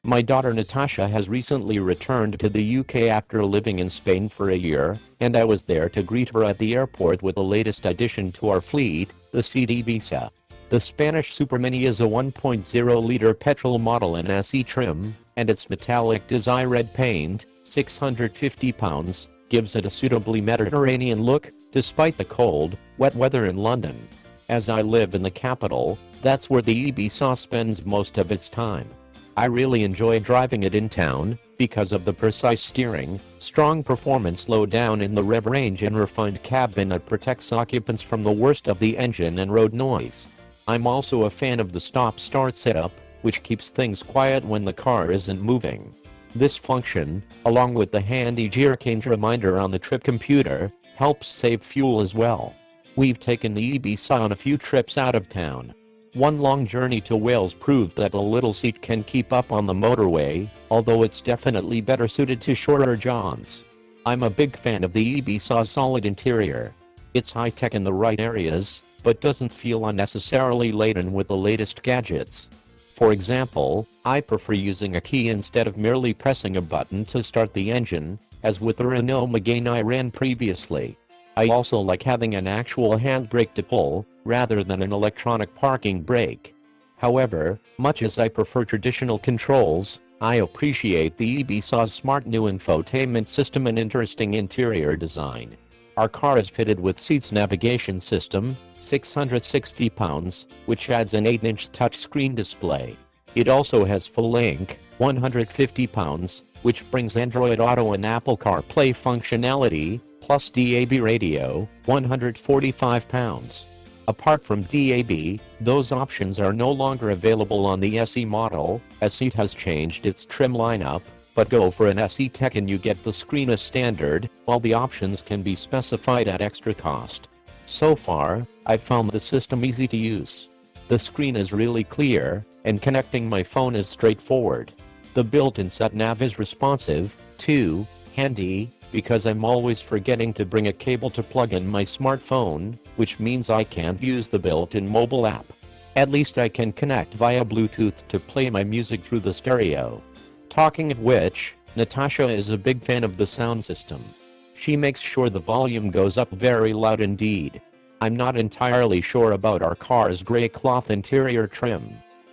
My daughter Natasha has recently returned to the UK after living in Spain for a year, and I was there to greet her at the airport with the latest addition to our fleet, the SEAT Ibiza. The Spanish Super Mini is a 1.0-liter petrol model in SE trim, and its metallic design red paint, 650 pounds, gives it a suitably Mediterranean look, despite the cold, wet weather in London. As I live in the capital, that's where the Ibiza spends most of its time. I really enjoy driving it in town, because of the precise steering, strong performance low down in the rev range and refined cabin that protects occupants from the worst of the engine and road noise. I'm also a fan of the stop-start setup, which keeps things quiet when the car isn't moving. This function, along with the handy gear change reminder on the trip computer, helps save fuel as well. We've taken the Ibiza on a few trips out of town. One long journey to Wales proved that a little seat can keep up on the motorway, although it's definitely better suited to shorter jaunts. I'm a big fan of the Ibiza's solid interior. It's high-tech in the right areas, but doesn't feel unnecessarily laden with the latest gadgets. For example, I prefer using a key instead of merely pressing a button to start the engine, as with the Renault Megane I ran previously. I also like having an actual handbrake to pull, rather than an electronic parking brake. However, much as I prefer traditional controls, I appreciate the Ibiza's smart new infotainment system and interesting interior design. Our car is fitted with SEAT's navigation system, 660 pounds, which adds an 8-inch touchscreen display. It also has full link, 150 pounds, which brings Android Auto and Apple CarPlay functionality, plus DAB radio, 145 pounds. Apart from DAB, those options are no longer available on the SE model, as SEAT has changed its trim lineup, but go for an SE Tech and you get the screen as standard, while the options can be specified at extra cost. So far, I've found the system easy to use. The screen is really clear, and connecting my phone is straightforward. The built-in sat-nav is responsive, too, handy, because I'm always forgetting to bring a cable to plug in my smartphone, which means I can't use the built-in mobile app. At least I can connect via Bluetooth to play my music through the stereo. Talking of which, Natasha is a big fan of the sound system. She makes sure the volume goes up very loud indeed. I'm not entirely sure about our car's gray cloth interior trim.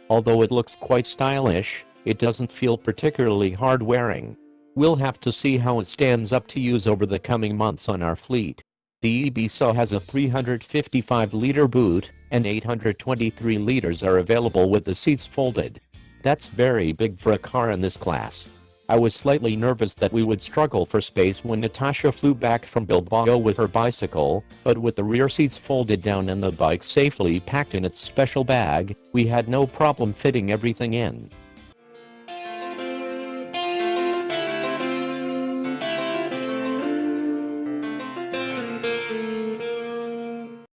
Although it looks quite stylish, it doesn't feel particularly hard-wearing. We'll have to see how it stands up to use over the coming months on our fleet. The Ibiza has a 355-liter boot, and 823 liters are available with the seats folded. That's very big for a car in this class. I was slightly nervous that we would struggle for space when Natasha flew back from Bilbao with her bicycle, but with the rear seats folded down and the bike safely packed in its special bag, we had no problem fitting everything in.